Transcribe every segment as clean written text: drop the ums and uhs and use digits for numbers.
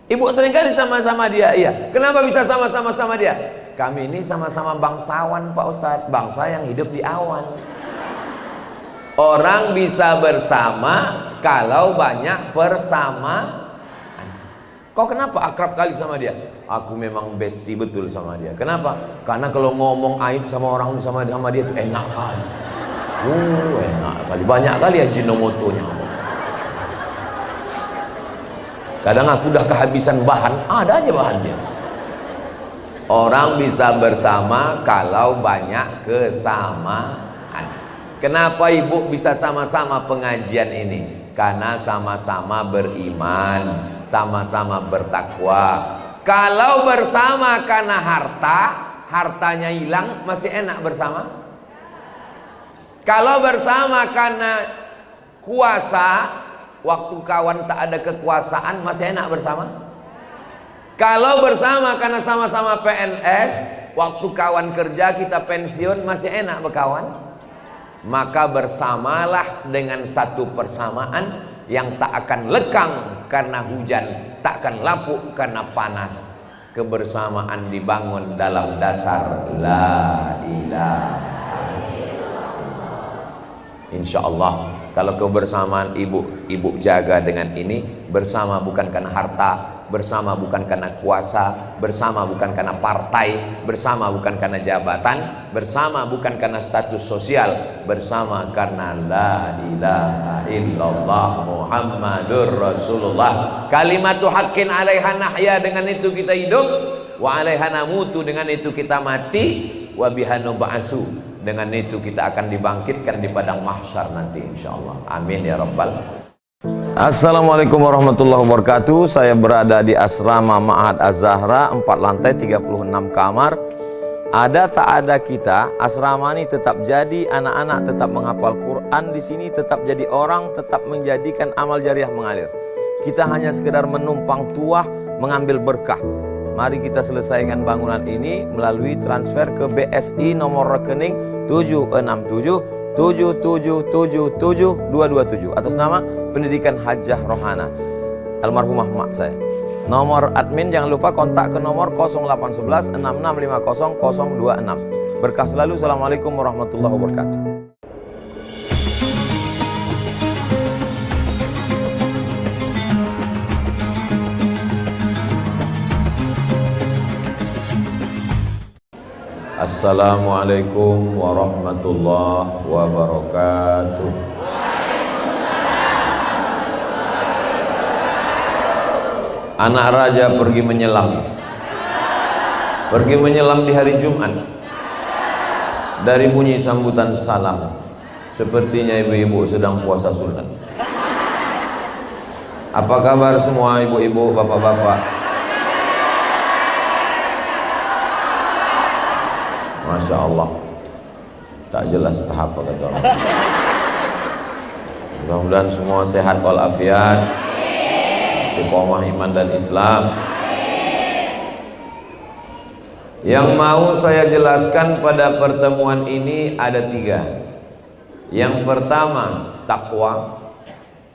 Ibu seringkali sama-sama dia. Iya. Kenapa bisa sama-sama sama dia? Kami ini sama-sama bangsawan Pak Ustadz. Bangsa yang hidup di awan. Orang bisa bersama kalau banyak persamaan. Kau kenapa akrab kali sama dia? Aku memang bestie betul sama dia. Kenapa? Karena kalau ngomong aib sama orang sama dia itu enak kali. Enak kali. Banyak kali Ajinomotonya. Kadang aku udah kehabisan bahan, ada aja bahannya. Orang bisa bersama kalau banyak kesamaan. Kenapa ibu bisa sama-sama pengajian ini? Karena sama-sama beriman, sama-sama bertakwa. Kalau bersama karena harta, hartanya hilang, masih enak bersama? Kalau bersama karena kuasa, waktu kawan tak ada kekuasaan, masih enak bersama? Kalau bersama karena sama-sama PNS, waktu kawan kerja kita pensiun, masih enak berkawan? Maka bersamalah dengan satu persamaan yang tak akan lekang karena hujan, tak akan lapuk karena panas. Kebersamaan dibangun dalam dasar la ilaha illallah. Insya Allah, kalau kebersamaan ibu jaga dengan ini, bersama bukan karena harta, bersama bukan karena kuasa, bersama bukan karena partai, bersama bukan karena jabatan, bersama bukan karena status sosial, bersama karena la ilaha illallah Muhammadur Rasulullah. Kalimatu haqqin 'alaiha nahya, dengan itu kita hidup, wa 'alaiha namutu, dengan itu kita mati, wa biha nub'atsu, dengan itu kita akan dibangkitkan di padang mahsyar nanti insyaallah. Amin ya rabbal. Assalamualaikum warahmatullahi wabarakatuh. Saya berada di asrama Ma'had Az-Zahra, 4 lantai 36 kamar. Ada tak ada kita, asrama ini tetap jadi, anak-anak tetap menghafal Quran di sini, tetap jadi orang, tetap menjadikan amal jariah mengalir. Kita hanya sekedar menumpang tuah, mengambil berkah. Mari kita selesaikan bangunan ini melalui transfer ke BSI nomor rekening 76777772227 atas nama Pendidikan Hajah Rohana, almarhumah mak saya. Nomor admin jangan lupa kontak ke nomor 0811 6650 026. Berkah selalu. Assalamualaikum warahmatullahi wabarakatuh. Assalamualaikum warahmatullahi wabarakatuh. Anak raja pergi menyelam. Pergi menyelam di hari Jumat. Dari bunyi sambutan salam, sepertinya ibu-ibu sedang puasa sunat. Apa kabar semua ibu-ibu, bapak-bapak? Masya Allah, tak jelas tahap apa kata orang. Mudah-mudahan semua sehat walafiat, istiqomah iman dan Islam. Yang mau saya jelaskan pada pertemuan ini ada 3. Yang pertama takwa,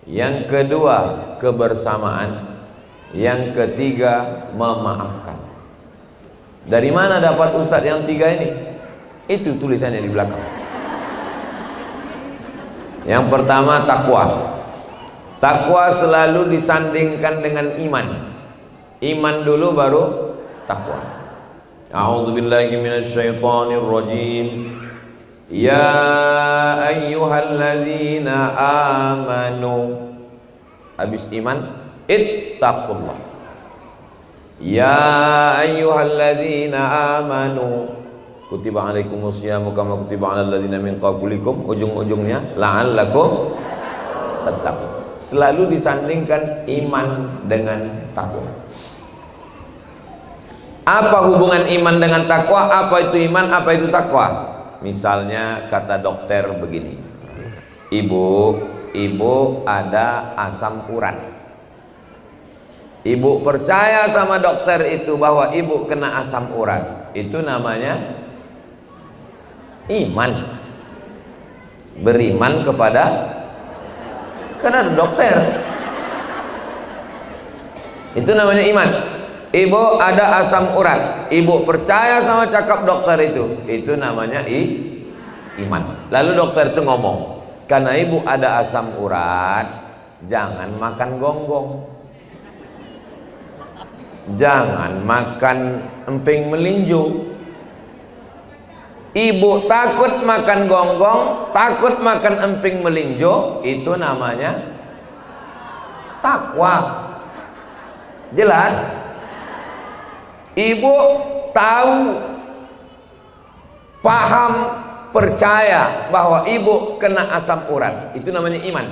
yang kedua kebersamaan, yang ketiga memaafkan. Dari mana dapat Ustadz yang 3 ini? Itu tulisannya di belakang. Yang pertama takwa. Takwa selalu disandingkan dengan iman. Iman dulu baru takwa. A'udzubillahi minasyaitonir rajim. Ya ayyuhalladzina amanu. Habis iman, ittaqullah. Ya ayyuhalladzina amanu kutiba alaikumusyamu kama kutiba alal ladzina min qablikum. Ujung-ujungnya la'allakum tattaqun. Selalu disandingkan iman dengan takwa. Apa hubungan iman dengan takwa? Apa itu iman? Apa itu takwa? Misalnya kata dokter begini, ibu ada asam urat. Ibu percaya sama dokter itu bahwa ibu kena asam urat. Itu namanya iman. Beriman kepada, karena ada dokter. Itu namanya iman. Ibu ada asam urat, ibu percaya sama cakap dokter itu namanya iman. Lalu dokter itu ngomong, karena ibu ada asam urat, jangan makan gonggong, jangan makan emping melinjo. Ibu takut makan gonggong, takut makan emping melinjo, itu namanya takwa. Jelas? Ibu tahu, paham, percaya bahwa ibu kena asam urat, itu namanya iman.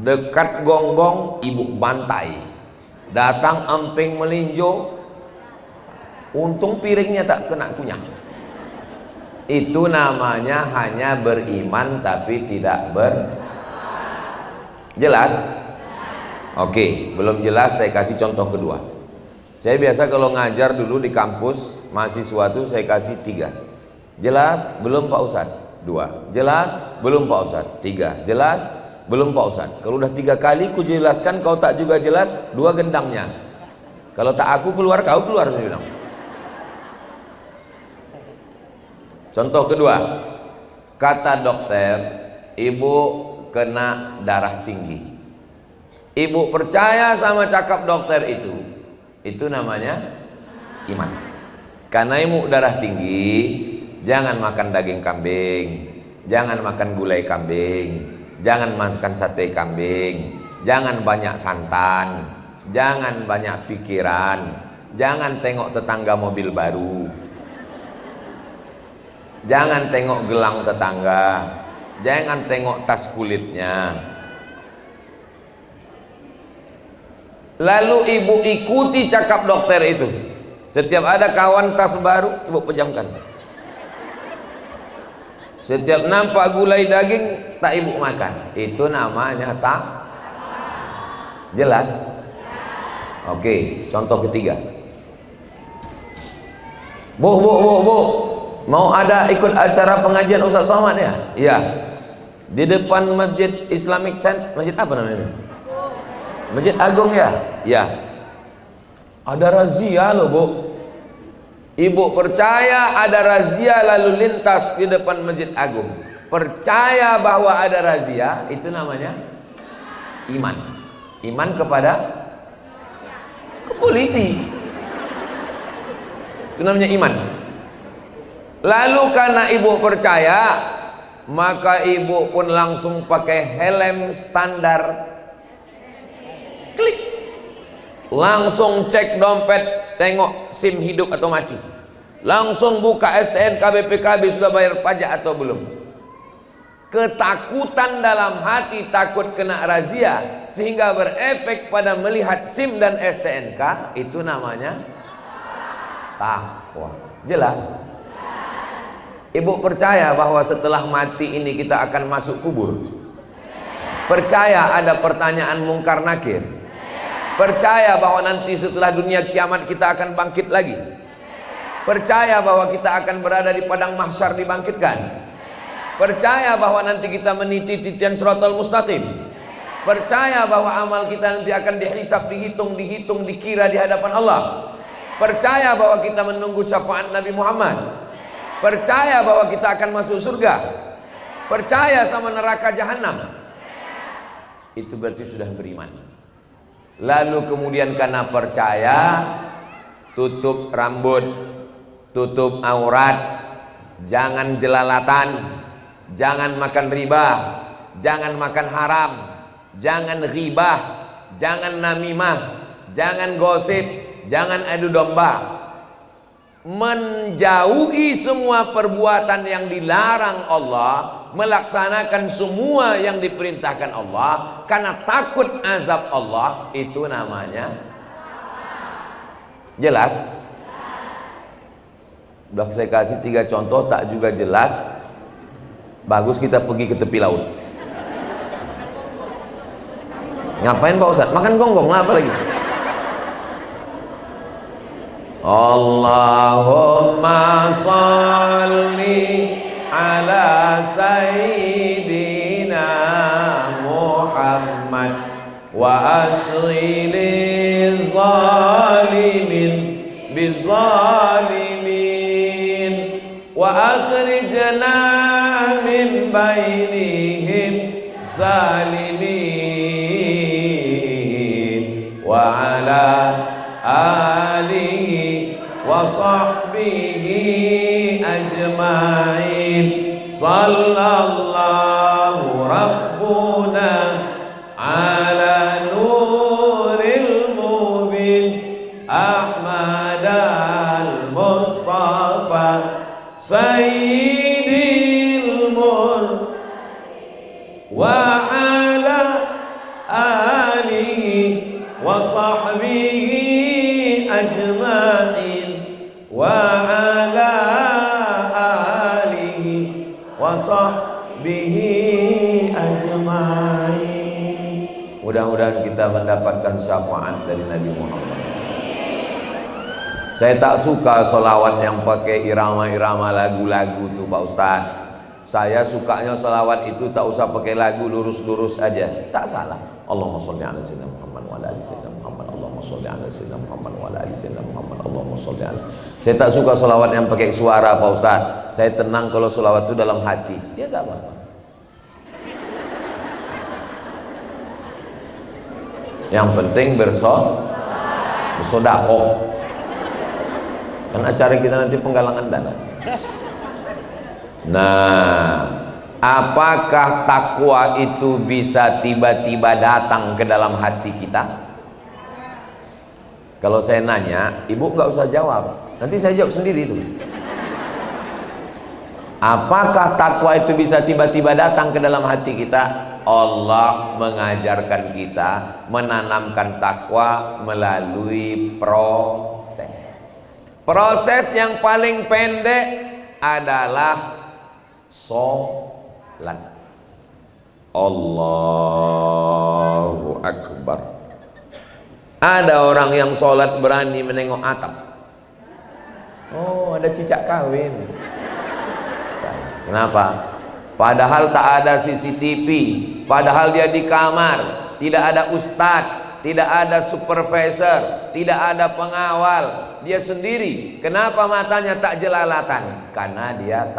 Dekat gonggong ibu bantai, datang emping melinjo, untung piringnya tak kena kunyah. Itu namanya hanya beriman tapi tidak jelas? Oke, belum jelas, saya kasih contoh kedua. Saya biasa kalau ngajar dulu di kampus mahasiswa tuh saya kasih 3. Jelas? Belum Pak Ustadz. 2. Jelas? Belum Pak Ustadz. 3. Jelas? Belum Pak Ustadz. Kalau udah 3 kali ku jelaskan kau tak juga jelas, 2 gendangnya. Kalau tak aku keluar, kau keluar, saya bilang. Contoh kedua, kata dokter, ibu kena darah tinggi. Ibu percaya sama cakap dokter itu namanya iman. Karena ibu darah tinggi, jangan makan daging kambing, jangan makan gulai kambing, jangan makan sate kambing, jangan banyak santan, jangan banyak pikiran, jangan tengok tetangga mobil baru, jangan tengok gelang tetangga, jangan tengok tas kulitnya. Lalu ibu ikuti cakap dokter itu. Setiap ada kawan tas baru, ibu pejamkan. Setiap nampak gulai daging, tak ibu makan. Itu namanya tak jelas. Oke, contoh ketiga. Bu, mau ada ikut acara pengajian Ustaz Somad ya? Iya. Di depan Masjid Islamic Center, masjid apa namanya? Masjid Agung ya? Ya. Ada razia loh, Bu. Ibu percaya ada razia lalu lintas di depan Masjid Agung. Percaya bahwa ada razia, itu namanya iman. Iman kepada polisi. Itu namanya iman. Lalu karena ibu percaya, maka ibu pun langsung pakai helm standar. Klik, langsung cek dompet, tengok SIM hidup atau mati, langsung buka STNK BPKB sudah bayar pajak atau belum. Ketakutan dalam hati, takut kena razia sehingga berefek pada melihat SIM dan STNK, itu namanya takwa. Jelas? Ibu percaya bahwa setelah mati ini kita akan masuk kubur? Percaya ada pertanyaan mungkar nakir? Percaya bahwa nanti setelah dunia kiamat kita akan bangkit lagi? Percaya bahwa kita akan berada di padang mahsyar dibangkitkan? Percaya bahwa nanti kita meniti titian Shiratal Mustaqim? Percaya bahwa amal kita nanti akan dihisab, dihitung, dikira di hadapan Allah? Percaya bahwa kita menunggu syafaat Nabi Muhammad? Percaya bahwa kita akan masuk surga? Percaya sama neraka jahanam? Itu berarti sudah beriman. Lalu kemudian karena percaya, tutup rambut, tutup aurat, jangan jelalatan, jangan makan riba, jangan makan haram, jangan ghibah, jangan namimah, jangan gosip, jangan adu domba. Menjauhi semua perbuatan yang dilarang Allah, melaksanakan semua yang diperintahkan Allah karena takut azab Allah, itu namanya jelas. Udah saya kasih 3 contoh, tak juga jelas. Bagus kita pergi ke tepi laut. Ngapain Pak Ustadz? Makan gonggong lah, apa lagi? Allahumma salli ala sayyidina Muhammad. wa asghili zalimin bizalimin wa akhrijna min bainihim salimin wa ala alihi wa sahbihi ajma'in sallallahu rabbuna ala nuril mubin Ahmad al-Mustafa sayyidil mur wa ala alihi wa sahbihi ajma'in wa ala alihi wa sahbihi ajma'in. Mudah-mudahan kita mendapatkan syafaat dari Nabi Muhammad. Saya tak suka sholawat yang pakai irama-irama lagu-lagu tuh Pak Ustadz. Saya sukanya sholawat itu tak usah pakai lagu, lurus-lurus aja. Tak salah. Allahumma sholli ala sayyidina Muhammad wa ala ali sayyidina Muhammad. Allahumma sholli ala sayyidina Muhammad wa ala ali sayyidina Muhammad. Allahumma sholli ala. Saya tak suka sholawat yang pakai suara Pak Ustadz. Saya tenang kalau sholawat itu dalam hati. Ya tak apa-apa. Yang penting bersodakoh. Kan acara kita nanti penggalangan dana. Nah, apakah takwa itu bisa tiba-tiba datang ke dalam hati kita? Kalau saya nanya, ibu nggak usah jawab, nanti saya jawab sendiri itu. Apakah takwa itu bisa tiba-tiba datang ke dalam hati kita? Allah mengajarkan kita menanamkan takwa melalui proses. Proses yang paling pendek adalah sholat. Allahu Akbar. Ada orang yang sholat berani menengok atap. Oh, ada cicak kawin. Kenapa? Padahal tak ada CCTV, padahal dia di kamar, tidak ada ustadz, tidak ada supervisor, tidak ada pengawal, dia sendiri. Kenapa matanya tak jelalatan? Karena dia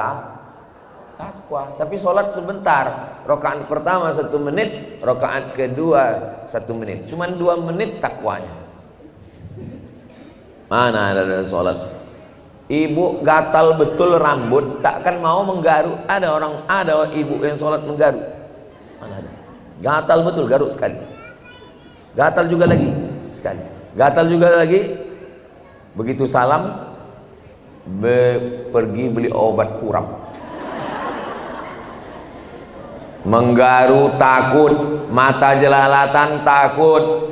takwa. Tapi sholat sebentar. Rakaat pertama 1 menit, rakaat kedua 1 menit. Cuman 2 menit takwanya. Mana ada sholat? Ibu gatal betul rambut, takkan mau menggaruk. Ada ibu yang sholat menggaruk. Mana ada? Gatal betul, garuk sekali. Gatal juga lagi sekali. Gatal juga lagi. Begitu salam, pergi beli obat kurap. Menggaru takut, mata jelalatan takut,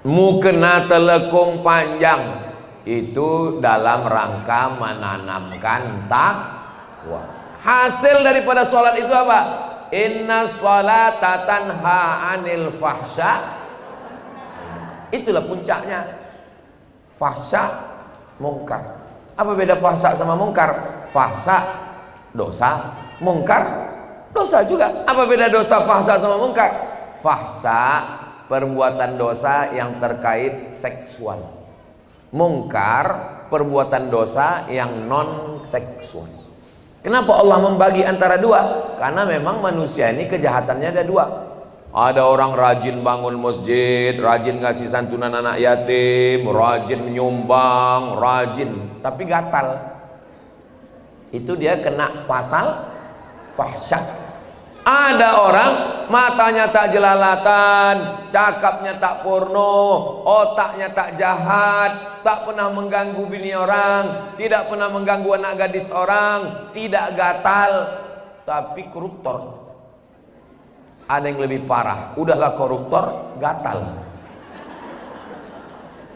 mukena telekung panjang. Itu dalam rangka menanamkan takwa. Hasil daripada sholat itu apa? Inna sholata tanha anil fahsya. Itulah puncaknya. Fahsya, mungkar. Apa beda fahsya sama mungkar? Fahsya dosa, mungkar dosa juga. Apa beda dosa fahsya sama mungkar? Fahsya perbuatan dosa yang terkait seksual. Mungkar perbuatan dosa yang non seksual. Kenapa Allah membagi antara dua? Karena memang manusia ini kejahatannya ada dua. Ada orang rajin bangun masjid, rajin ngasih santunan anak yatim, rajin menyumbang, rajin, tapi gatal. Itu dia kena pasal fahsya. Ada orang matanya tak jelalatan, cakapnya tak porno, otaknya tak jahat, tak pernah mengganggu bini orang, tidak pernah mengganggu anak gadis orang, tidak gatal, tapi koruptor. Ada yang lebih parah, udahlah koruptor, gatal.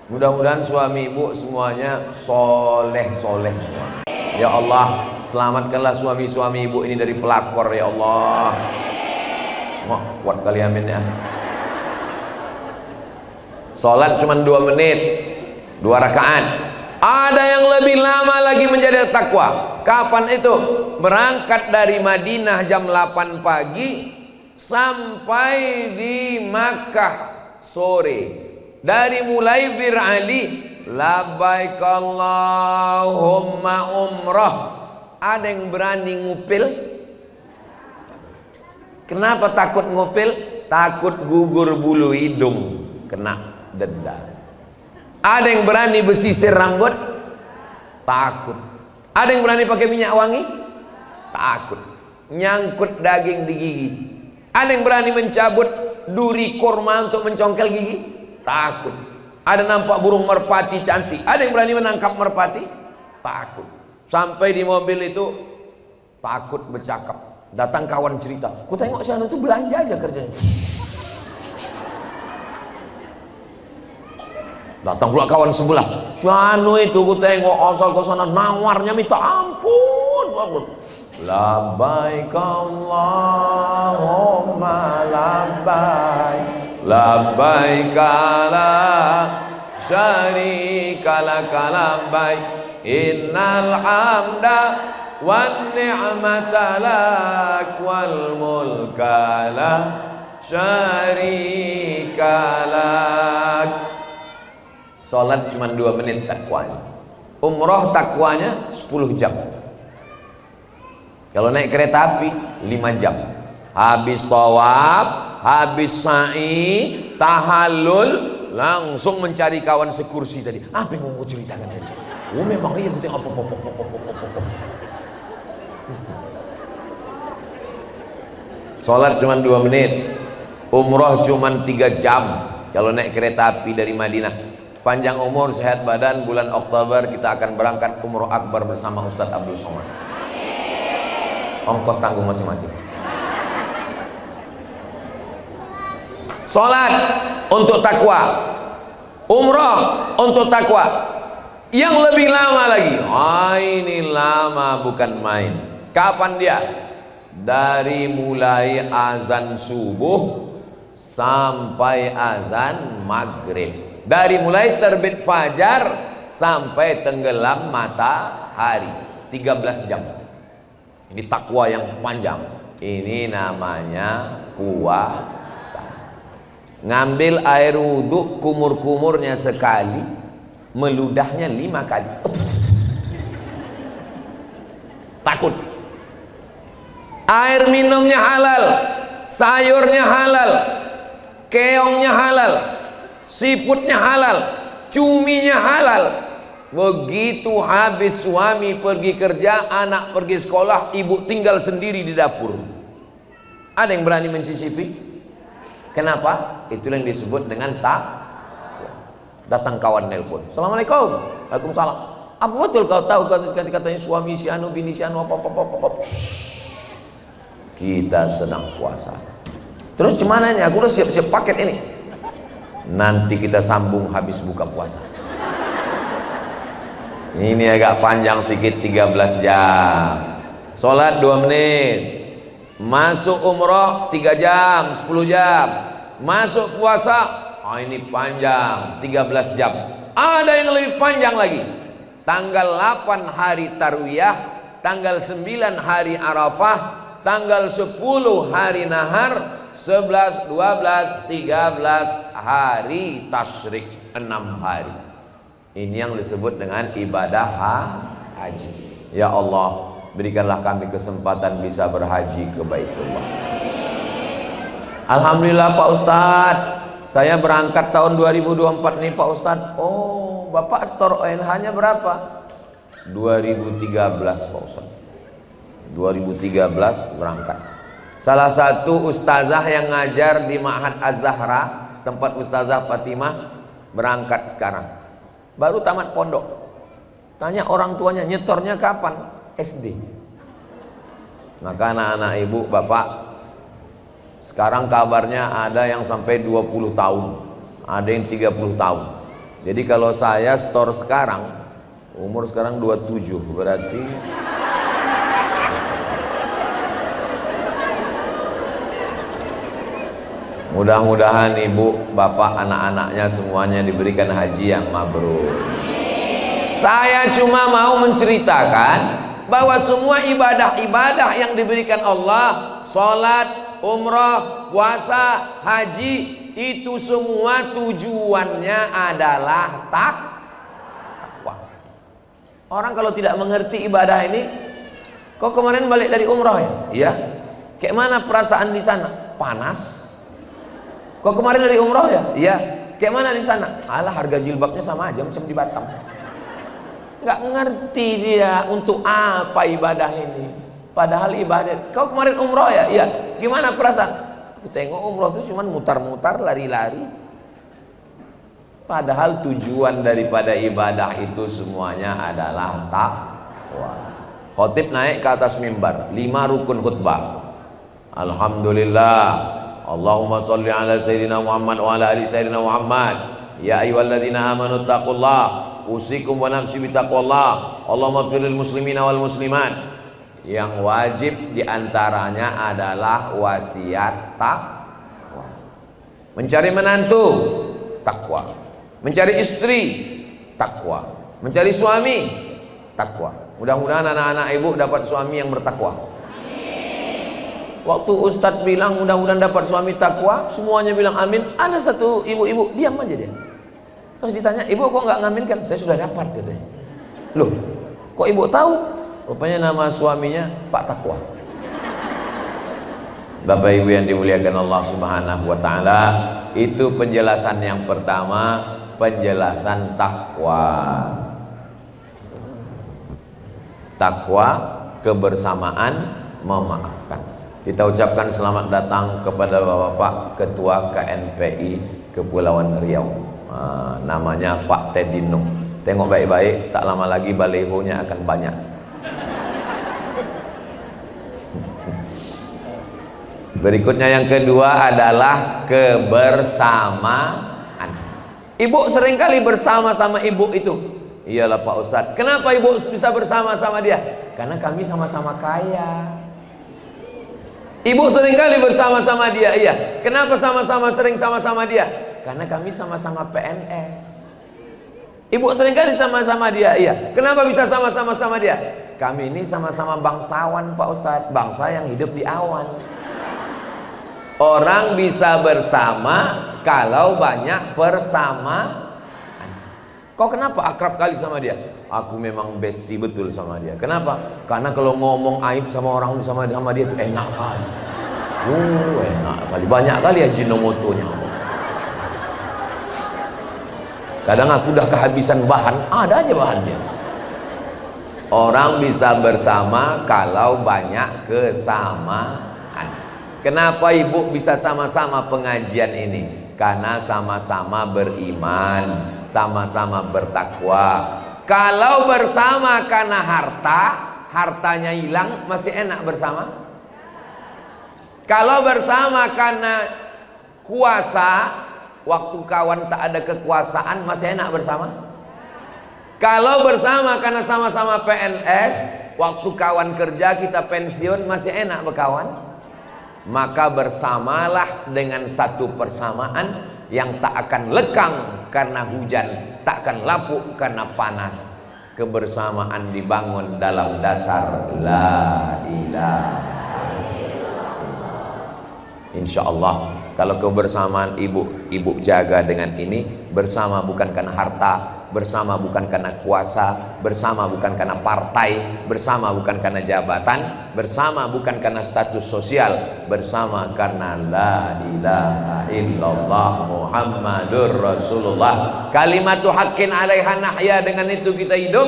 Mudah-mudahan suami ibu semuanya soleh semua. Ya Allah, selamatkanlah suami-suami ibu ini dari pelakor ya Allah. Wah, kuat kali amin ya. Salat cuma 2 menit, 2 rakaat. Ada yang lebih lama lagi menjadi takwa. Kapan itu? Berangkat dari Madinah jam 8 pagi, sampai di Makkah sore. Dari mulai Bir Ali, labbaik Allahumma umrah. Ada yang berani ngupil? Kenapa takut ngupil? Takut gugur bulu hidung, kena denda. Ada yang berani bersisir rambut? Takut. Ada yang berani pakai minyak wangi? Takut. Nyangkut daging di gigi. Ada yang berani mencabut duri kurma untuk mencongkel gigi? Takut. Ada nampak burung merpati cantik, ada yang berani menangkap merpati? Takut. Sampai di mobil itu takut bercakap. Datang kawan cerita, ku tengok si anu itu belanja aja kerjanya. Datang pula kawan sebelah, si anu itu ku tengok asal ke sana nawarnya minta ampun. Labbaik Allahumma labbaik, labbaik la syarika laka labbaik, innal hamda wan ni'mata lak wal mulka la syarika lak. Salat cuma 2 menit takwanya. Umrah takwanya 10 jam. Kalau naik kereta api 5 jam. Habis tawaf, habis sa'i, tahallul, langsung mencari kawan sekursi tadi. Apa yang mau ceritakan tadi? Oh memang iya, aku tengok apa. Salat cuma 2 menit. Umrah cuma 3 jam. Kalau naik kereta api dari Madinah. Panjang umur, sehat badan, bulan Oktober kita akan berangkat umroh akbar bersama Ustadz Abdul Somad. Ongkos tanggung masing-masing. Salat untuk takwa, umrah untuk takwa. Yang lebih lama lagi, ini lama bukan main. Kapan dia? Dari mulai azan subuh sampai azan maghrib. Dari mulai terbit fajar sampai tenggelam matahari, 13 jam. Ini takwa yang panjang. Ini namanya puasa. Ngambil air wudhu, kumur-kumurnya sekali, meludahnya 5 kali. Takut. Air minumnya halal, sayurnya halal, keongnya halal, seafoodnya halal, cuminya halal. Begitu habis suami pergi kerja, anak pergi sekolah, ibu tinggal sendiri di dapur. Ada yang berani mencicipi? Kenapa? Itulah yang disebut dengan takwa. Datang kawan nelpon, Assalamualaikum. Waalaikumsalam. Apa betul kau tahu katanya suami si anu, bini si anu, apa. Kita sedang puasa. Terus gimana ini? Aku udah siap-siap paket ini. Nanti kita sambung habis buka puasa. Ini agak panjang sedikit, 13 jam. Salat 2 menit. Masuk umroh 3 jam, 10 jam. Masuk puasa, ini panjang, 13 jam. Ada yang lebih panjang lagi. Tanggal 8 hari Tarwiyah, tanggal 9 hari Arafah, tanggal 10 hari Nahar, 11, 12, 13 hari Tasyrik, 6 hari. Ini yang disebut dengan ibadah haji. Ya Allah, berikanlah kami kesempatan bisa berhaji ke Baitullah. Alhamdulillah Pak Ustadz, saya berangkat tahun 2024 nih Pak Ustadz. Oh, Bapak store ONH-nya berapa? 2013 Pak Ustadz. 2013 berangkat. Salah satu ustazah yang ngajar di Ma'had Az-Zahra, tempat Ustazah Fatimah, berangkat sekarang. Baru tamat pondok. Tanya orang tuanya, nyetornya kapan? SD. Maka anak-anak ibu, bapak, sekarang kabarnya ada yang sampai 20 tahun, ada yang 30 tahun. Jadi kalau saya store sekarang, umur sekarang 27, berarti mudah-mudahan ibu, bapak, anak-anaknya semuanya diberikan haji yang mabrur. Saya cuma mau menceritakan bahwa semua ibadah-ibadah yang diberikan Allah, salat, umrah, puasa, haji, itu semua tujuannya adalah takwa. Orang kalau tidak mengerti ibadah ini, kau kemarin balik dari umrah ya? Iya. Kayak mana perasaan di sana? Panas. Kau kemarin dari umrah ya? Iya. Kayak mana di sana? Alah, harga jilbabnya sama aja macam di Batam. Nggak ngerti dia untuk apa ibadah ini. Padahal ibadah. Kau kemarin umrah ya? Iya. Gimana perasaan? Aku tengok umrah itu cuma mutar-mutar, lari-lari. Padahal tujuan daripada ibadah itu semuanya adalah takwa. Khotib naik ke atas mimbar, 5 rukun khutbah. Alhamdulillah, Allahumma sholli ala sayyidina Muhammad wa ala ali sayyidina Muhammad. Ya ayyuhalladzina amanu taqullah, usikum wa nafsi bitaqwallah. Allahumma firil muslimina wal muslimat. Yang wajib diantaranya adalah wasiat takwa. Mencari menantu, takwa. Mencari istri, takwa. Mencari suami, takwa. Mudah-mudahan anak-anak ibu dapat suami yang bertakwa. Waktu Ustadz bilang mudah-mudahan dapat suami takwa, semuanya bilang amin. Ada satu ibu-ibu diam aja dia. Terus ditanya, ibu kok nggak ngaminkan? Saya sudah dapat katanya. Loh, kok ibu tahu? Rupanya nama suaminya Pak Takwa. Bapak Ibu yang dimuliakan Allah Subhanahu wa taala, itu penjelasan yang pertama, penjelasan takwa. Takwa, kebersamaan, memaafkan. Kita ucapkan selamat datang kepada Bapak Ketua KNPI Kepulauan Riau. Namanya Pak Tedino. Tengok baik-baik, tak lama lagi balihonya akan banyak. Berikutnya yang kedua adalah kebersamaan. Ibu seringkali bersama-sama ibu itu. Iyalah Pak Ustadz, kenapa ibu bisa bersama-sama dia? Karena kami sama-sama kaya. Ibu seringkali bersama-sama dia, iya. Kenapa sama-sama sering sama-sama dia? Karena kami sama-sama PNS. Ibu seringkali sama-sama dia, iya. Kenapa bisa sama-sama dia? Kami ini sama-sama bangsawan Pak Ustadz, bangsa yang hidup di awan. Orang bisa bersama kalau banyak persamaan. Kok kenapa akrab kali sama dia? Aku memang bestie betul sama dia. Kenapa? Karena kalau ngomong aib sama orang sama dia itu enak kali. Enak kali. Banyak kali ya Ajinomotonya. Kadang aku udah kehabisan bahan, ada aja bahannya. Orang bisa bersama kalau banyak kesamaan. Kenapa ibu bisa sama-sama pengajian ini? Karena sama-sama beriman, sama-sama bertakwa. Kalau bersama karena harta, hartanya hilang, masih enak bersama? Kalau bersama karena kuasa, waktu kawan tak ada kekuasaan, masih enak bersama? Kalau bersama karena sama-sama PNS, waktu kawan kerja kita pensiun, masih enak berkawan? Maka bersamalah dengan satu persamaan yang tak akan lekang karena hujan, tak akan lapuk karena panas. Kebersamaan dibangun dalam dasar la ilaha illallah. Insya Allah kalau kebersamaan ibu jaga dengan ini, bersama bukan karena harta, bersama bukan karena kuasa, bersama bukan karena partai, bersama bukan karena jabatan, bersama bukan karena status sosial, bersama karena la ilaha illallah Muhammadur Rasulullah. Kalimatu haqqin 'alaiha nahya, dengan itu kita hidup,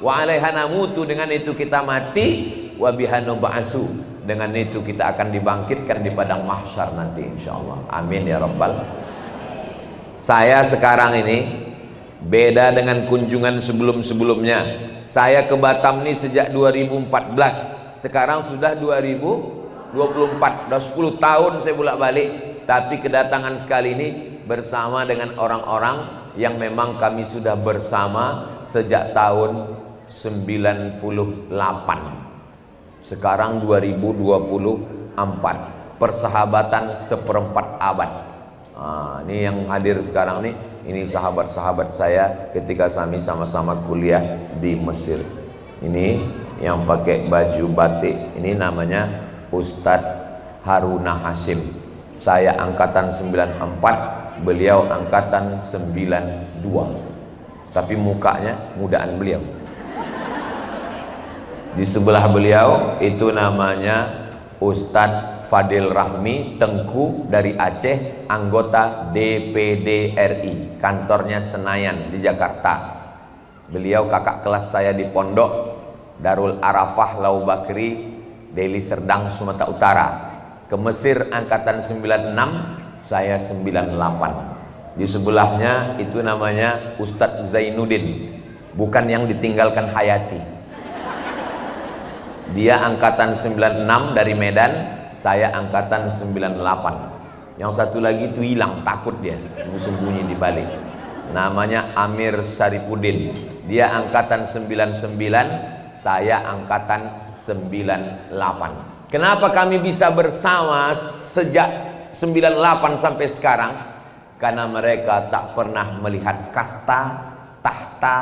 wa 'alaiha namutu, dengan itu kita mati, wa biha nub'atsu, dengan itu kita akan dibangkitkan di padang mahsyar nanti insyaallah. Amin ya rabbal. Saya sekarang ini beda dengan kunjungan sebelum-sebelumnya. Saya ke Batam nih sejak 2014. Sekarang sudah 2024. Sudah 10 tahun saya bolak-balik. Tapi kedatangan sekali ini bersama dengan orang-orang yang memang kami sudah bersama sejak tahun 98. Sekarang 2024. Persahabatan seperempat abad. Ini yang hadir sekarang nih, ini sahabat-sahabat saya ketika kami sama-sama kuliah di Mesir. Ini yang pakai baju batik, ini namanya Ustadz Haruna Hasim. Saya angkatan 94, beliau angkatan 92. Tapi mukanya mudaan beliau. Di sebelah beliau itu namanya Ustadz Fadil Rahmi Tengku dari Aceh, anggota DPD RI, kantornya Senayan di Jakarta. Beliau kakak kelas saya di pondok Darul Arafah Lau Bakri, Deli Serdang, Sumatera Utara. Ke Mesir angkatan 96, saya 98. Di sebelahnya itu namanya Ustadz Zainuddin, bukan yang ditinggalkan Hayati. Dia angkatan 96 dari Medan, saya angkatan 98. Yang satu lagi itu hilang, takut dia, sembunyi di balik. Namanya Amir Saripudin. Dia angkatan 99, saya angkatan 98. Kenapa kami bisa bersama sejak 98 sampai sekarang? Karena mereka tak pernah melihat kasta, tahta,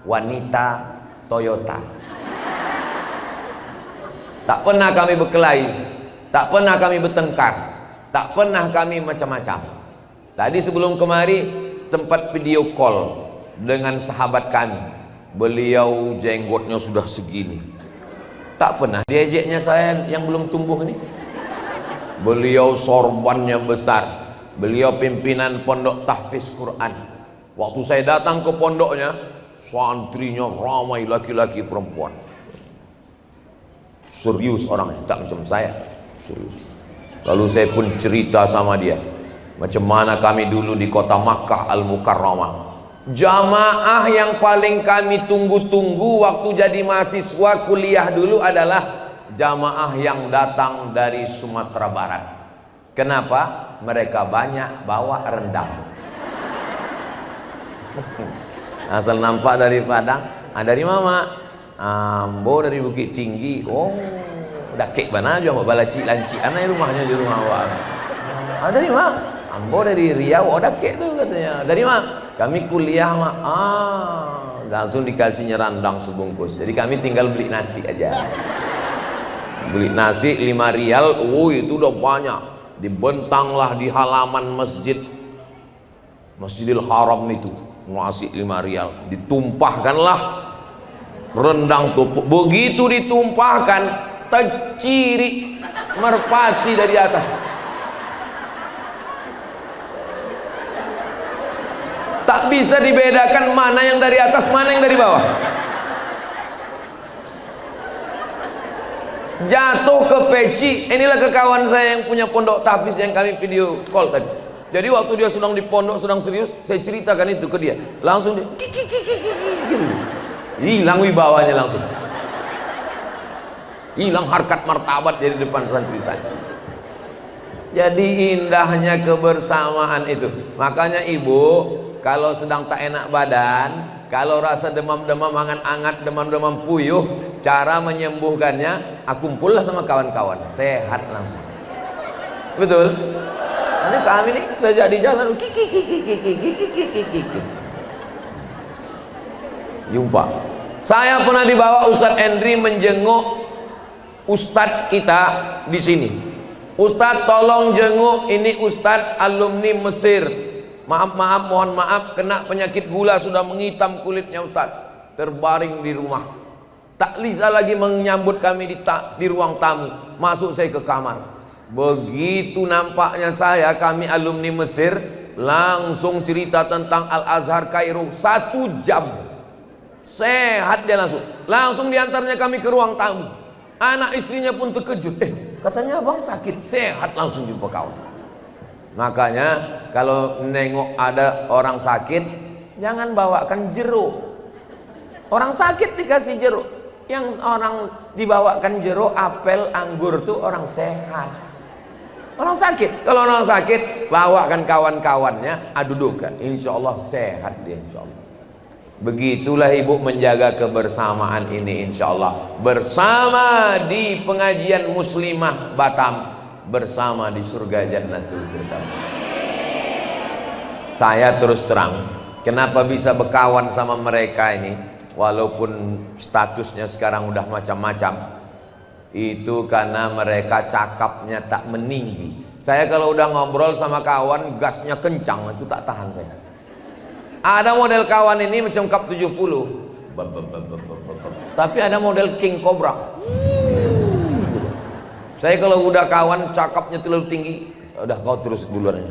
wanita, Toyota. Tak pernah kami berkelahi, tak pernah kami bertengkar, tak pernah kami macam-macam. Tadi sebelum kemari sempat video call dengan sahabat kami. Beliau jenggotnya sudah segini. Tak pernah diejeknya saya yang belum tumbuh ini. Beliau sorbannya besar. Beliau pimpinan pondok tahfiz Quran. Waktu saya datang ke pondoknya, santrinya ramai laki-laki perempuan. Serius orangnya, tak macam saya. Serius. Lalu saya pun cerita sama dia, macam mana kami dulu di kota Makkah Al-Mukarramah. Jamaah yang paling kami tunggu-tunggu waktu jadi mahasiswa kuliah dulu adalah jamaah yang datang dari Sumatera Barat. Kenapa? Mereka banyak bawa rendang. Asal nampak dari Padang. Dari mama Ambo dari Bukit Tinggi. Oh, dakek mana aja mbak balaci lanci anai rumahnya di rumah awak. Dari mana? Ambo dari Riau. Oh, dakek tuh katanya. Dari mana? Kami kuliah mak. Langsung dikasihnya rendang sebungkus. Jadi kami tinggal beli nasi aja. Beli nasi 5 rial. Oh, itu udah banyak. Dibentanglah di halaman Masjidil Haram itu. Nasi 5 rial. Ditumpahkanlah rendang tumpuk. Begitu ditumpahkan, terciri merpati dari atas. Tak bisa dibedakan mana yang dari atas, mana yang dari bawah. Jatuh ke peci. Inilah ke kawan saya yang punya pondok tahfiz yang kami video call tadi. Jadi waktu dia sedang di pondok, sedang serius, saya ceritakan itu ke dia. Langsung dia gitu. Hilang wibawanya langsung. Hilang harkat martabat dari depan santri-santri. Jadi indahnya kebersamaan itu. Makanya ibu, kalau sedang tak enak badan, kalau rasa demam-demam, angan-angat, demam-demam puyuh, cara menyembuhkannya, kumpullah sama kawan-kawan, sehat langsung. Betul? Ini kami nih sejak di jalan, jumpa. Saya pernah dibawa Ustadz Endri menjenguk Ustadz kita di sini. Ustadz tolong jenguk ini Ustadz alumni Mesir. Maaf, mohon maaf, kena penyakit gula, sudah menghitam kulitnya Ustadz. Terbaring di rumah. Tak bisa lagi menyambut kami di ruang tamu. Masuk saya ke kamar. Begitu nampaknya saya, kami alumni Mesir, langsung cerita tentang Al-Azhar Kairo 1 jam. Sehat dia langsung diantarnya kami ke ruang tamu. Anak istrinya pun terkejut. Katanya abang sakit. Sehat langsung jumpa kawan. Makanya kalau nengok ada orang sakit, jangan bawakan jeruk. Orang sakit dikasih jeruk. Yang orang dibawakan jeruk, apel, anggur tuh orang sehat. Orang sakit. Kalau orang sakit, bawakan kawan-kawannya, dudukkan. Insya Allah sehat dia, insya Allah. Begitulah ibu menjaga kebersamaan ini, insya Allah. Bersama di pengajian Muslimah Batam, bersama di surga Jannatul Firdaus. Saya terus terang, kenapa bisa berkawan sama mereka ini, walaupun statusnya sekarang udah macam-macam. Itu karena mereka cakapnya tak meninggi. Saya kalau udah ngobrol sama kawan gasnya kencang, itu tak tahan saya. Ada model kawan ini macam Cup 70, tapi ada model King Cobra. Saya kalau udah kawan cakapnya terlalu tinggi, udah kau terus duluan aja.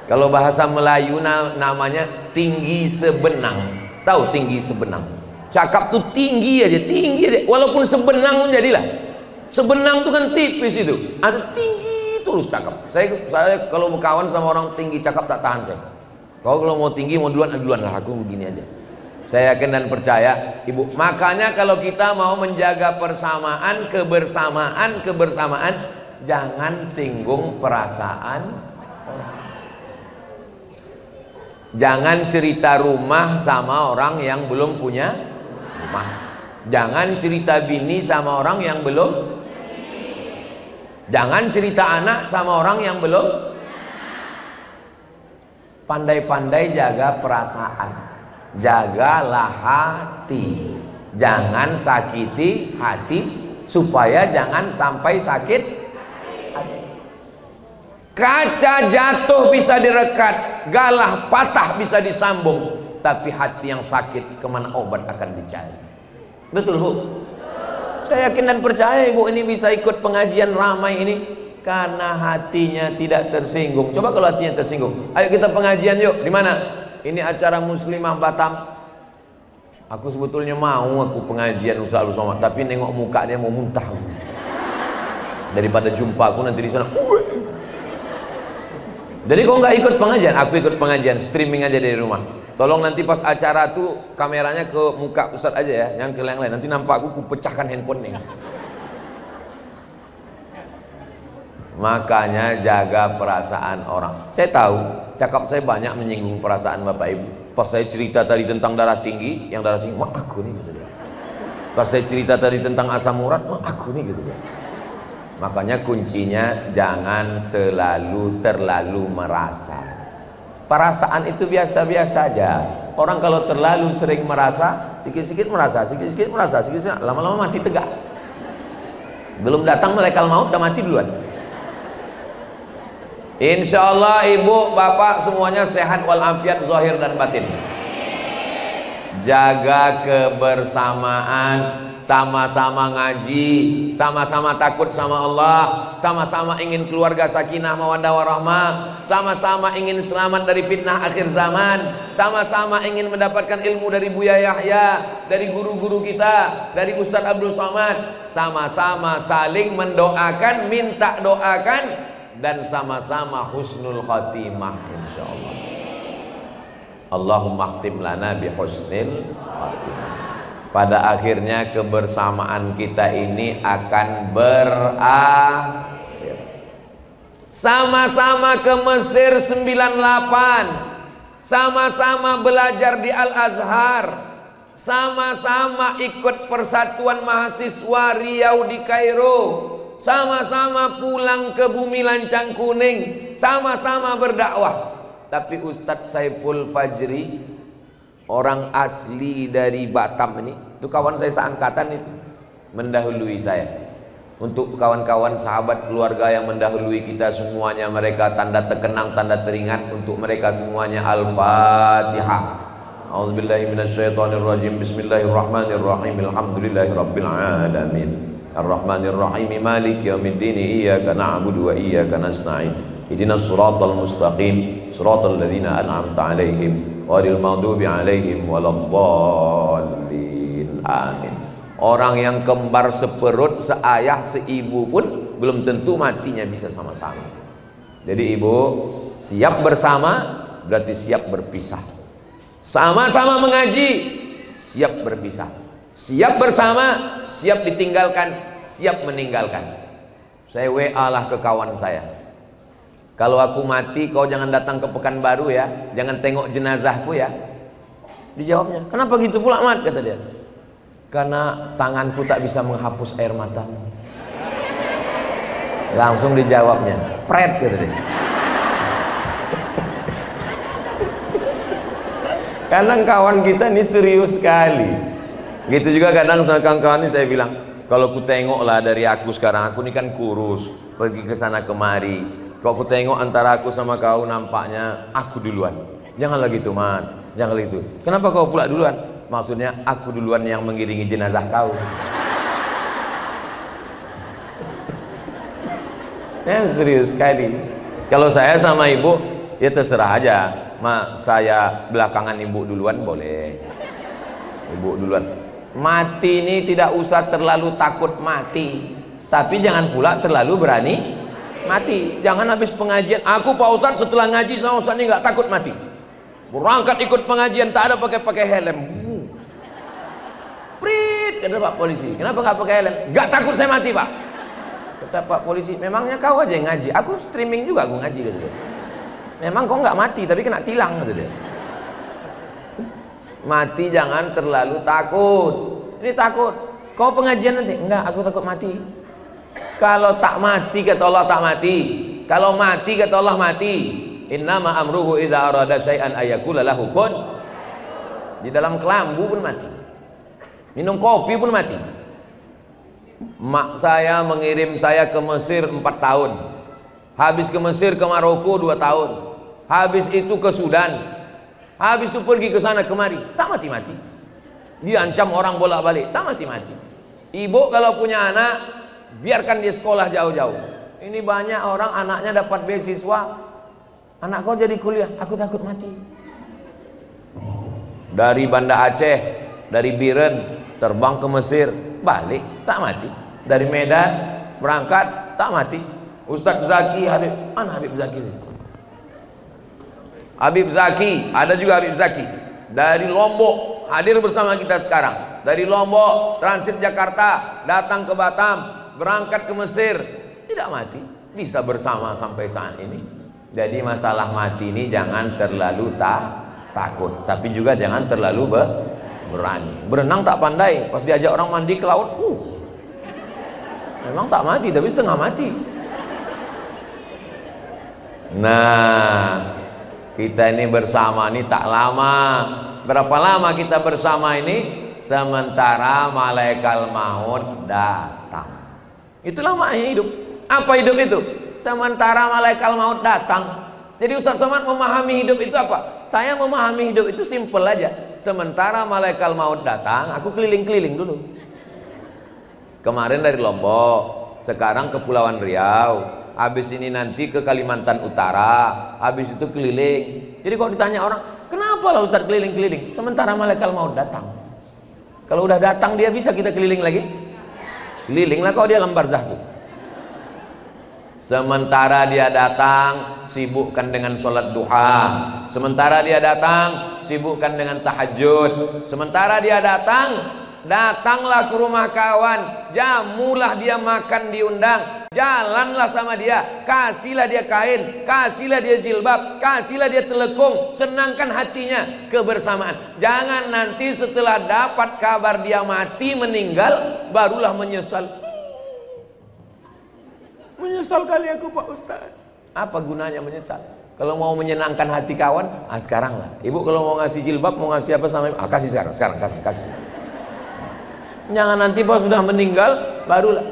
Kalau bahasa Melayu namanya tinggi sebenang. Tahu tinggi sebenang? Cakap tuh tinggi aja, walaupun sebenang pun jadilah. Sebenang tuh kan tipis itu, ada tinggi terus cakap. Saya kalau mau kawan sama orang tinggi cakap tak tahan saya. Kau kalau mau tinggi mau duluan lah, aku begini aja. Saya yakin dan percaya, Ibu. Makanya kalau kita mau menjaga persamaan, kebersamaan, jangan singgung perasaan orang. Jangan cerita rumah sama orang yang belum punya rumah. Jangan cerita bini sama orang yang belum. Jangan cerita anak sama orang yang belum. Pandai-pandai jaga perasaan. Jagalah hati, jangan sakiti hati, supaya jangan sampai sakit hati. Kaca jatuh bisa direkat, galah patah bisa disambung, tapi hati yang sakit kemana obat akan dicari. Betul Bu? Saya yakin dan percaya Ibu ini bisa ikut pengajian ramai ini karena hatinya tidak tersinggung. Coba kalau hatinya tersinggung, ayo kita pengajian yuk. Di mana? Ini acara Muslimah Batam. Aku sebetulnya mau pengajian Ustaz Abdul Somad, tapi nengok muka dia mau muntah. Daripada jumpa aku nanti di sana. Jadi kau nggak ikut pengajian? Aku ikut pengajian, streaming aja dari rumah. Tolong nanti pas acara tuh kameranya ke muka Ustaz aja ya, jangan ke yang lain. Nanti nampak aku pecahkan handphone nih. Makanya jaga perasaan orang. Saya tahu cakap saya banyak menyinggung perasaan Bapak Ibu. Pas saya cerita tadi tentang darah tinggi, yang darah tinggi, wah aku nih gitu. Pas saya cerita tadi tentang asam urat, wah aku nih gitu. Makanya kuncinya jangan terlalu merasa. Perasaan itu biasa-biasa aja. Orang kalau terlalu sering merasa, sikit-sikit merasa, lama-lama mati tegak. Belum datang malaikat maut, udah mati duluan. Insya Allah ibu bapak semuanya sehat walafiat zahir dan batin. Jaga kebersamaan, sama-sama ngaji, sama-sama takut sama Allah, sama-sama ingin keluarga sakinah mawaddah warahmah, sama-sama ingin selamat dari fitnah akhir zaman, sama-sama ingin mendapatkan ilmu dari Buya Yahya, dari guru-guru kita, dari Ustaz Abdul Somad, sama-sama saling mendoakan, minta doakan, dan sama-sama husnul khatimah insyaallah. Allahumma khtim lana bi husnil khatimah. Pada akhirnya kebersamaan kita ini akan berakhir. Sama-sama ke Mesir 98, sama-sama belajar di Al-Azhar, sama-sama ikut persatuan mahasiswa Riau di Kairo, sama-sama pulang ke bumi lancang kuning, sama-sama berdakwah. Tapi Ustadz Saiful Fajri, orang asli dari Batam ini, itu kawan saya seangkatan itu, mendahului saya. Untuk kawan-kawan sahabat keluarga yang mendahului kita semuanya, mereka tanda terkenang, tanda teringat. Untuk mereka semuanya Al-Fatihah. A'udzubillahi minasyaitonirrajim. Bismillahirrahmanirrahim. Alhamdulillahirabbil alamin. Ar-Rahmanir-Rahim. Maliki yaumiddin. Iyyaka na'budu wa iyyaka nasta'in. Ihdinas siratal mustaqim. Siratal ladzina an'amta 'alaihim ghairil maghdubi 'alaihim waladdallin. Amin. Orang yang kembar seperut, seayah, seibu pun belum tentu matinya bisa sama-sama. Jadi ibu siap bersama berarti siap berpisah. Sama-sama mengaji, siap berpisah. Siap bersama, siap ditinggalkan, siap meninggalkan. Saya WA lah ke kawan saya. Kalau aku mati, kau jangan datang ke Pekanbaru ya, jangan tengok jenazahku ya. Dijawabnya, kenapa gitu pula Mat? Kata dia, karena tanganku tak bisa menghapus air matamu. Langsung dijawabnya, pret gitu dia. Kadang kawan kita ini serius sekali. Gitu juga kadang sama kawan-kawan ini saya bilang, Kalau ku tengok lah dari aku sekarang, aku ini kan kurus, pergi ke sana kemari. Kalau ku tengok antara aku sama kau, nampaknya aku duluan. Janganlah gitu, Man. Janganlah gitu. Kenapa kau pula duluan? Maksudnya aku duluan yang mengiringi jenazah kau. Ya serius sekali. Kalau saya sama ibu, ya terserah aja. Saya belakangan ibu duluan boleh. Ibu duluan. Mati ini tidak usah terlalu takut mati, tapi jangan pula terlalu berani mati. Jangan habis pengajian, aku Pak Ustadz setelah ngaji sama Ustadz ini nggak takut mati. Berangkat ikut pengajian tak ada pakai helm. Prit, kata Pak Polisi. Kenapa nggak pakai helm? Nggak takut saya mati, Pak. Kata Pak Polisi, memangnya kau aja yang ngaji, aku streaming juga aku ngaji, kata dia. Memang kau nggak mati tapi kena tilang, kata dia. Mati jangan terlalu takut. Ini takut kau pengajian nanti, enggak, aku takut mati. Kalau tak mati kata Allah tak mati, kalau mati kata Allah mati. Innama amruhu idza arada syai'an ayakula lahu kun. Di dalam kelambu pun mati, minum kopi pun mati. Mak saya mengirim saya ke Mesir 4 tahun, habis ke Mesir ke Maroko 2 tahun, habis itu ke Sudan, habis itu pergi ke sana kemari, tak mati-mati. Diancam orang bolak-balik, tak mati-mati. Ibu kalau punya anak, biarkan dia sekolah jauh-jauh. Ini banyak orang anaknya dapat beasiswa, anak kau jadi kuliah, aku takut mati. Dari Banda Aceh, dari Biren, terbang ke Mesir, balik, tak mati. Dari Medan, berangkat, tak mati. Ustadz Zaki, Habib, mana Habib Zaki? Habib Zaki, ada juga Habib Zaki dari Lombok, hadir bersama kita sekarang. Dari Lombok, transit Jakarta, datang ke Batam, berangkat ke Mesir, tidak mati, bisa bersama sampai saat ini. Jadi masalah mati ini jangan terlalu takut, tapi juga jangan terlalu berani. Berenang tak pandai, pas diajak orang mandi ke laut, memang tak mati tapi setengah mati. Nah, kita ini bersama ini tak lama. Berapa lama kita bersama ini? Sementara malaikat maut datang. Itulah maknanya hidup. Apa hidup itu? Sementara malaikat maut datang. Jadi Ustaz Somad memahami hidup itu apa? Saya memahami hidup itu simple aja. Sementara malaikat maut datang, aku keliling-keliling dulu. Kemarin dari Lombok, sekarang ke Kepulauan Riau. Habis ini nanti ke Kalimantan Utara, habis itu keliling. Jadi kalau ditanya orang, kenapa lah Ustaz keliling-keliling? Sementara malaikat maut datang. Kalau udah datang dia bisa kita keliling lagi? Kelilinglah kau dia lembar barzah tuh. Sementara dia datang, sibukkan dengan sholat duha. Sementara dia datang, sibukkan dengan tahajud. Sementara dia datang, datanglah ke rumah kawan, jamulah dia makan diundang, jalanlah sama dia, kasihlah dia kain, kasihlah dia jilbab, kasihlah dia telekung, senangkan hatinya, kebersamaan. Jangan nanti setelah dapat kabar dia mati meninggal barulah menyesal. Menyesal kali aku Pak Ustaz. Apa gunanya menyesal? Kalau mau menyenangkan hati kawan, sekarang lah. Ibu kalau mau ngasih jilbab, mau ngasih apa sama ibu, kasih sekarang kasih. Jangan nanti pas sudah meninggal barulah.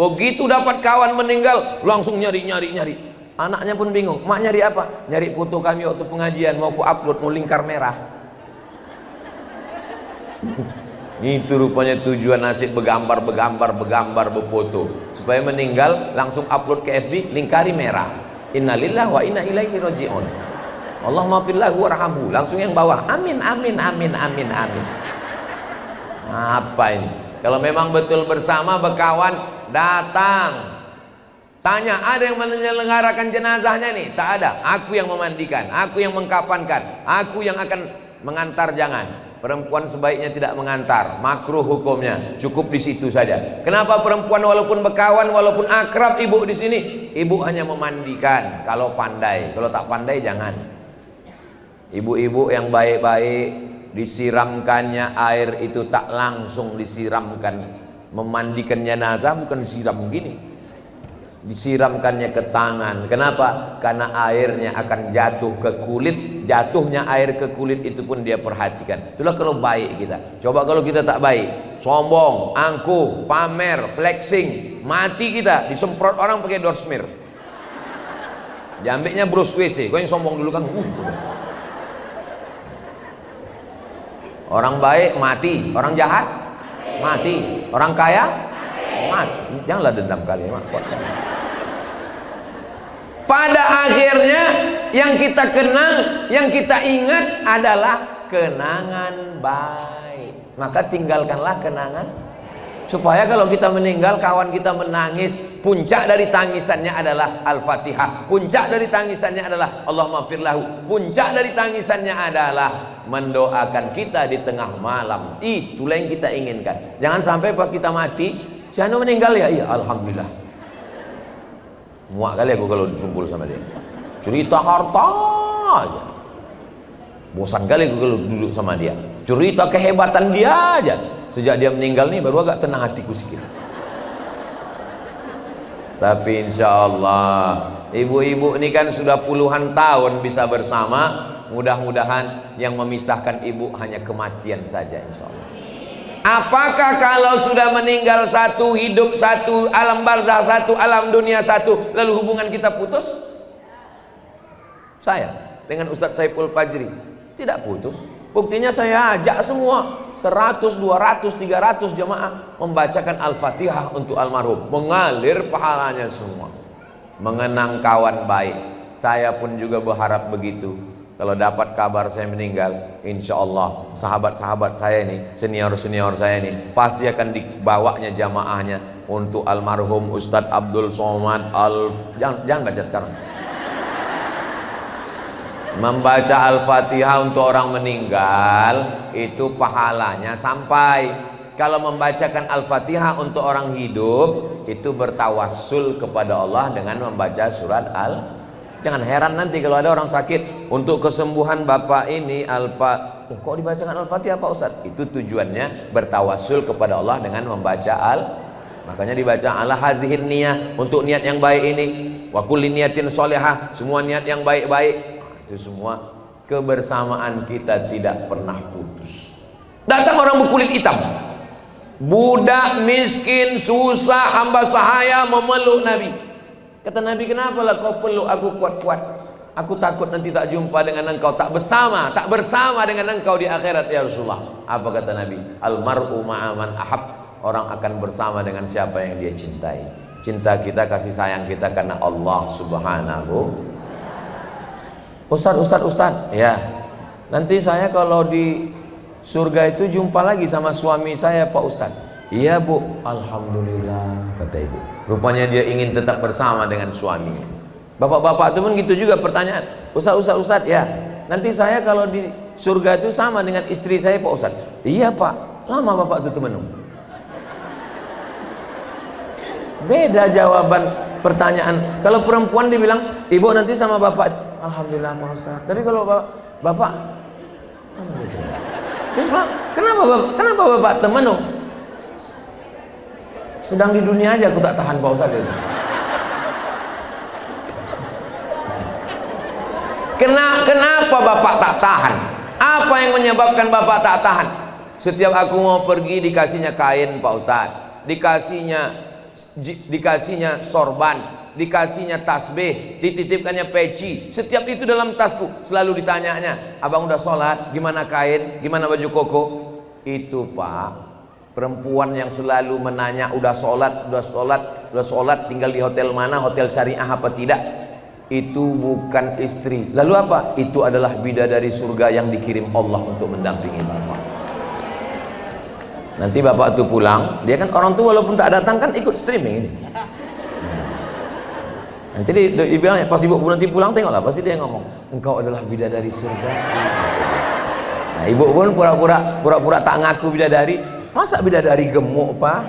Begitu dapat kawan meninggal langsung nyari. Anaknya pun bingung, mak nyari apa? Nyari foto kami waktu pengajian, mau ku upload, mau lingkar merah. Itu rupanya tujuan nasib bergambar, berfoto supaya meninggal langsung upload ke FB, lingkari merah. Innalillahi wa inna ilaihi raji'un. Allahumma fillahu warhamhu. Langsung yang bawah, amin. Apa ini? Kalau memang betul bersama berkawan, datang. Tanya, ada yang menyelenggarakan jenazahnya nih? Tak ada. Aku yang memandikan, aku yang mengkafankan, aku yang akan mengantar. Jangan. Perempuan sebaiknya tidak mengantar, makruh hukumnya, cukup di situ saja. Kenapa perempuan walaupun berkawan, walaupun akrab ibu di sini, ibu hanya memandikan kalau pandai. Kalau tak pandai jangan. Ibu-ibu yang baik-baik, disiramkannya air itu tak langsung disiramkan. Memandikan jenazah bukan disiram begini. disiramkannya ke tangan. Kenapa? Karena airnya akan jatuh ke kulit. Jatuhnya air ke kulit itu pun dia perhatikan. Itulah kalau baik kita. Coba kalau kita tak baik, sombong, angkuh, pamer, flexing, mati kita. Disemprot orang pakai Dorsmir. Diambilnya Bruce WC. Kau yang sombong dulu kan. Orang baik mati, orang jahat mati, orang kaya mati. Janganlah dendam kalian. Pada akhirnya yang kita kenang, yang kita ingat adalah kenangan baik. Maka tinggalkanlah kenangan, supaya kalau kita meninggal kawan kita menangis, puncak dari tangisannya adalah Al-Fatihah, puncak dari tangisannya adalah Allahumma firlahu, puncak dari tangisannya adalah mendoakan kita di tengah malam. Itulah yang kita inginkan. Jangan sampai pas kita mati, si anu meninggal ya, iya alhamdulillah. Muak kali aku kalau disumpul sama dia. Cerita harta aja. Bosan kali aku kalau duduk sama dia. Cerita kehebatan dia aja. Sejak dia meninggal nih baru agak tenang hatiku sedikit. Tapi insya Allah ibu-ibu ini kan sudah puluhan tahun bisa bersama. Mudah-mudahan yang memisahkan ibu hanya kematian saja insya Allah. Apakah kalau sudah meninggal satu, hidup satu, alam barzah satu, alam dunia satu, lalu hubungan kita putus? Saya dengan Ustadz Saiful Fajri tidak putus. Buktinya saya ajak semua 100, 200, 300 jemaah membacakan Al-Fatihah untuk almarhum, mengalir pahalanya semua. Mengenang kawan baik. Saya pun juga berharap begitu. Kalau dapat kabar saya meninggal, insya Allah sahabat-sahabat saya ini, senior-senior saya ini, pasti akan dibawanya jamaahnya untuk almarhum Ustadz Abdul Somad jangan baca sekarang. Membaca Al-Fatihah untuk orang meninggal itu pahalanya sampai. Kalau membacakan Al-Fatihah untuk orang hidup itu bertawassul kepada Allah dengan membaca surat Al. Jangan heran nanti kalau ada orang sakit, untuk kesembuhan bapak ini kok dibacakan Al-Fatihah Pak Ustaz? Itu tujuannya bertawassul kepada Allah dengan membaca makanya dibaca ala hazihin niyah, untuk niat yang baik ini, wa kulli niyatin sholihah, semua niat yang baik-baik. Itu semua kebersamaan kita tidak pernah putus. Datang orang berkulit hitam, budak miskin susah hamba sahaya memeluk Nabi. Kata Nabi, kenapa lah kau peluk aku kuat-kuat? Aku takut nanti tak jumpa dengan engkau, tak bersama dengan engkau di akhirat ya Rasulullah. Apa kata Nabi? Almar'u ma'aman ahab. Orang akan bersama dengan siapa yang dia cintai. Cinta kita, kasih sayang kita karena Allah subhanahu. Ustaz, ya. Nanti saya kalau di surga itu jumpa lagi sama suami saya Pak Ustaz. Iya Bu, alhamdulillah kata ibu. Rupanya dia ingin tetap bersama dengan suaminya. Bapak-bapak itu pun gitu juga pertanyaan. Ustaz, ya. Nanti saya kalau di surga itu sama dengan istri saya Pak Ustaz. Iya Pak, lama Bapak itu menunggu. Beda jawaban pertanyaan. Kalau perempuan dibilang, ibu nanti sama Bapak. Alhamdulillah Pak Ustaz. Tapi kalau Bapak, terus Pak, kenapa Bapak temenung? Sedang di dunia aja aku tak tahan Pak Ustaz itu. Kenapa Bapak tak tahan? Apa yang menyebabkan Bapak tak tahan? Setiap aku mau pergi dikasihnya kain Pak Ustaz, dikasihnya sorban, dikasihnya tasbih, dititipkannya peci. Setiap itu dalam tasku. Selalu ditanyanya, abang udah sholat? Gimana kain? Gimana baju koko? Itu Pak, perempuan yang selalu menanya udah sholat, tinggal di hotel mana, hotel syariah apa tidak, itu bukan istri. Lalu apa? Itu adalah bidadari surga yang dikirim Allah untuk mendampingi Bapak. Nanti Bapak itu pulang, dia kan orang tua walaupun tak datang kan ikut streaming ini. Nanti dia bilang, pas ibu nanti pulang tengoklah, pasti dia ngomong, engkau adalah bidadari surga. Nah, ibu pun pura-pura tak ngaku bidadari. Masa bidadari gemuk Pak?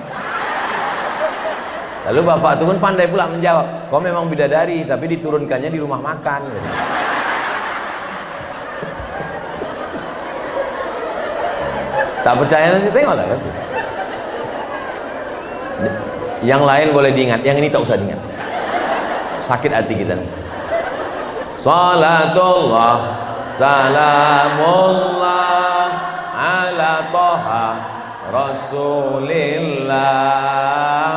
Lalu bapak itu pun pandai pula menjawab, kau memang bidadari tapi diturunkannya di rumah makan. Tak percaya nanti tengoklah pasti. Yang lain boleh diingat, yang ini tak usah diingat. Sakit hati kita. Salatullah salamullah ala toha Rasulillah.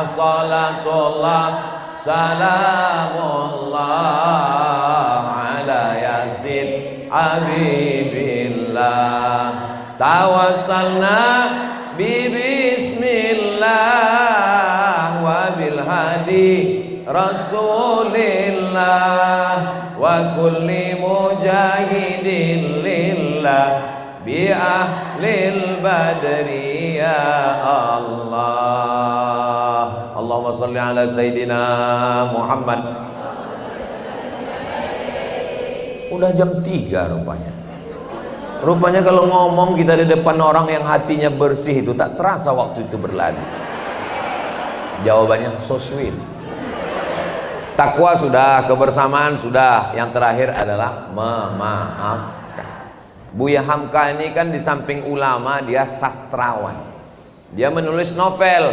Salatullah salamullah ala yasin habibillah. Tawassalna bismillah wa bil hadi Rasulillah wa kulli mujahidin lillah bi ahlil badri ya Allah. Allahumma salli ala Sayyidina Muhammad. Udah jam 3 rupanya. Rupanya kalau ngomong kita di depan orang yang hatinya bersih itu tak terasa waktu itu berlalu. Jawabannya so sweet. Takwa sudah, kebersamaan sudah. Yang terakhir adalah memaafkan. Buya Hamka ini kan di samping ulama dia sastrawan. Dia menulis novel.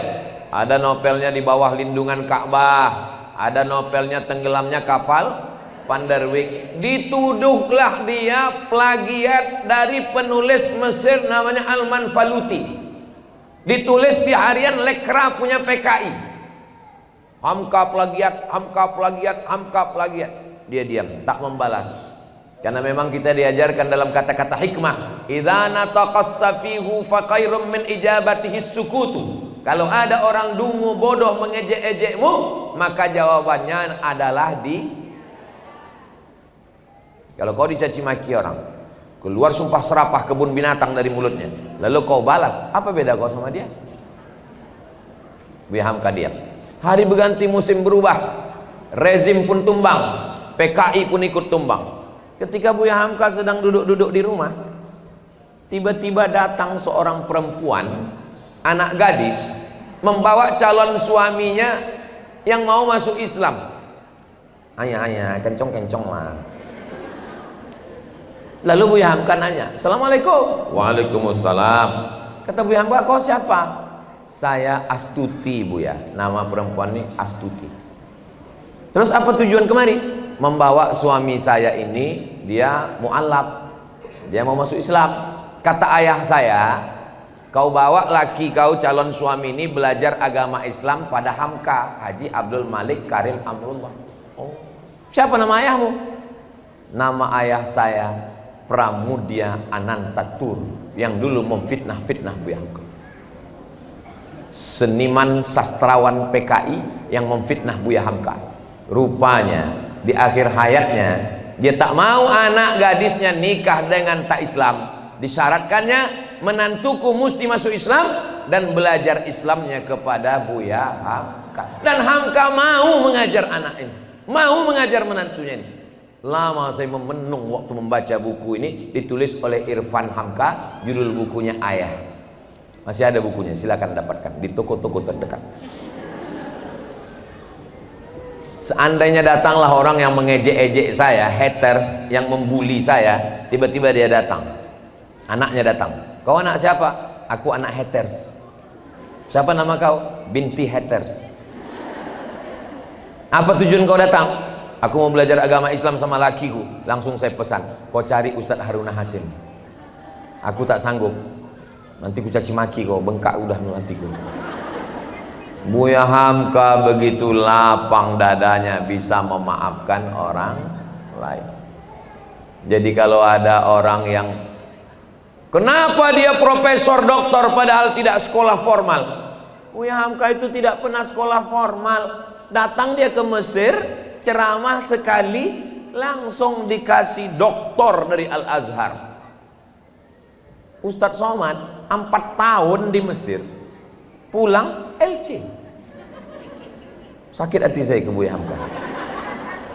Ada novelnya Di Bawah Lindungan Ka'bah, ada novelnya Tenggelamnya Kapal Pandarwik. Dituduhlah dia plagiat dari penulis Mesir namanya Al-Manfaluti. Ditulis di harian Lekra punya PKI. Hamka plagiat, Hamka plagiat, Hamka plagiat. Dia diam, tak membalas. Karena memang kita diajarkan dalam kata-kata hikmah, idza nataqas safihu fa khairum min ijabatihi sukutu. Kalau ada orang dungu bodoh mengejek-ejekmu, maka jawabannya adalah kalau kau dicaci maki orang, keluar sumpah serapah kebun binatang dari mulutnya, lalu kau balas, apa beda kau sama dia? Buya Hamka diam. Hari berganti, musim berubah, rezim pun tumbang, PKI pun ikut tumbang. Ketika Buya Hamka sedang duduk-duduk di rumah, tiba-tiba datang seorang perempuan, anak gadis, membawa calon suaminya yang mau masuk Islam. Ayah, kencong-kencong lah. Lalu Buya Hamka nanya, Assalamualaikum. Waalaikumsalam. Kata Buya Hamka, kau siapa? Saya Astuti, Buya. Nama perempuan ini Astuti. Terus apa tujuan kemari? Membawa suami saya ini, dia mu'allab, dia mau masuk Islam. Kata ayah saya, kau bawa laki kau calon suami ini belajar agama Islam pada Hamka, Haji Abdul Malik Karim Amrullah. Oh, siapa nama ayahmu? Nama ayah saya Pramudia Anantatur, yang dulu memfitnah-fitnah Buya Hamka. Seniman sastrawan PKI yang memfitnah Buya Hamka. Rupanya di akhir hayatnya dia tak mau anak gadisnya nikah dengan tak Islam. Disyaratkannya menantuku mesti masuk Islam dan belajar Islamnya kepada Buya Hamka. Dan Hamka mau mengajar anak ini, mau mengajar menantunya ini. Lama saya memenung waktu membaca buku ini, ditulis oleh Irfan Hamka, judul bukunya Ayah. Masih ada bukunya, silakan dapatkan di toko-toko terdekat. Seandainya datanglah orang yang mengejek-ejek saya, haters, yang membuli saya, tiba-tiba dia datang, anaknya datang. Kau anak siapa? Aku anak haters. Siapa nama kau? Binti haters. Apa tujuan kau datang? Aku mau belajar agama Islam sama lakiku. Langsung saya pesan, kau cari Ustadz Haruna Hasim. Aku tak sanggup, nanti ku caci maki kau, bengkak udah nantiku. Buya Hamka begitu lapang dadanya bisa memaafkan orang lain. Jadi kalau ada orang yang kenapa dia profesor doktor padahal tidak sekolah formal, Buya Hamka itu tidak pernah sekolah formal. Datang dia ke Mesir, ceramah sekali langsung dikasih doktor dari Al-Azhar. Ustadz Somad 4 tahun di Mesir, pulang LC. Sakit hati saya ke Buya Hamka.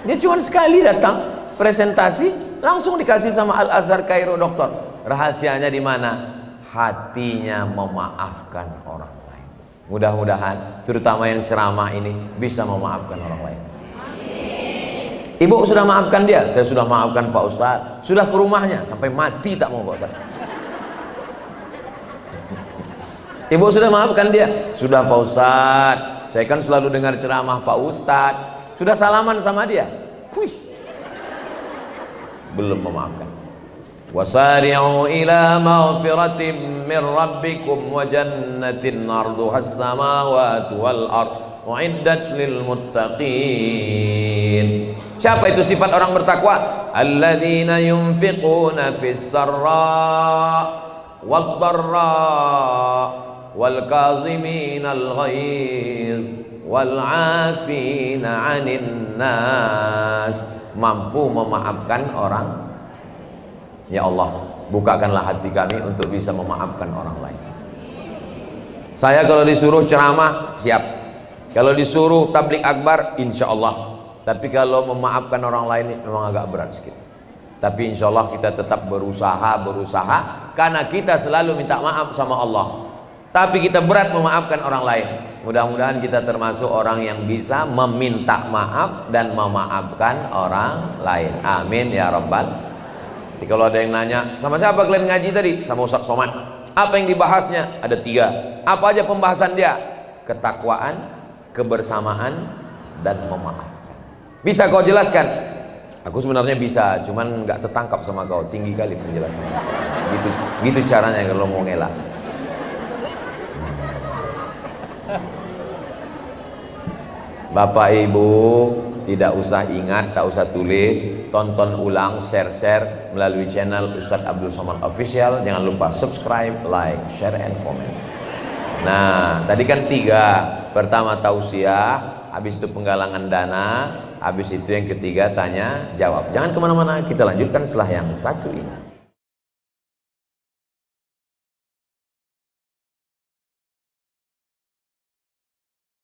Dia cuma sekali datang presentasi langsung dikasih sama Al-Azhar Kairo doktor. Rahasianya di mana? Hatinya memaafkan orang lain. Mudah-mudahan terutama yang ceramah ini bisa memaafkan orang lain. Ibu sudah maafkan dia? Saya sudah maafkan Pak Ustadz. Sudah ke rumahnya sampai mati tak mau Pak Ustadz. Ibu sudah maafkan dia? Sudah Pak Ustadz. Saya kan selalu dengar ceramah Pak Ustadz. sudah salaman sama dia, belum memaafkan. Wasari'u ila maghfiratin min rabbikum wa jannatin 'arduhas samawati wal ardh u'iddat lil muttaqin. Siapa itu sifat orang bertakwa? Alladzina yunfiquna fis sarra wad dharra wal kaziminal ghaiz wal 'afina 'anil nas. Mampu memaafkan orang. Ya Allah, bukakanlah hati kami untuk bisa memaafkan orang lain. Saya kalau disuruh ceramah siap, kalau disuruh tablik akbar insya Allah. Tapi kalau memaafkan orang lain memang agak berat sedikit. Tapi insya Allah kita tetap berusaha karena kita selalu minta maaf sama Allah. Tapi kita berat memaafkan orang lain. Mudah-mudahan kita termasuk orang yang bisa meminta maaf dan memaafkan orang lain. Amin ya rabbal. Jadi kalau ada yang nanya, sama siapa kalian ngaji tadi? Sama Ustaz Somad. Apa yang dibahasnya? Ada 3. Apa aja pembahasan dia? Ketakwaan, kebersamaan, dan memaafkan. Bisa kau jelaskan? Aku sebenarnya bisa, cuman nggak tertangkap sama kau. Tinggi kali penjelasannya. Gitu caranya kalau mau ngelak. Bapak Ibu tidak usah ingat, tak usah tulis, tonton ulang, share melalui channel Ustadz Abdul Somad Official. Jangan lupa subscribe, like, share, and comment. Nah, tadi kan 3. Pertama tausiah, habis itu penggalangan dana, habis itu yang ketiga tanya jawab. Jangan kemana-mana, kita lanjutkan setelah yang satu ini.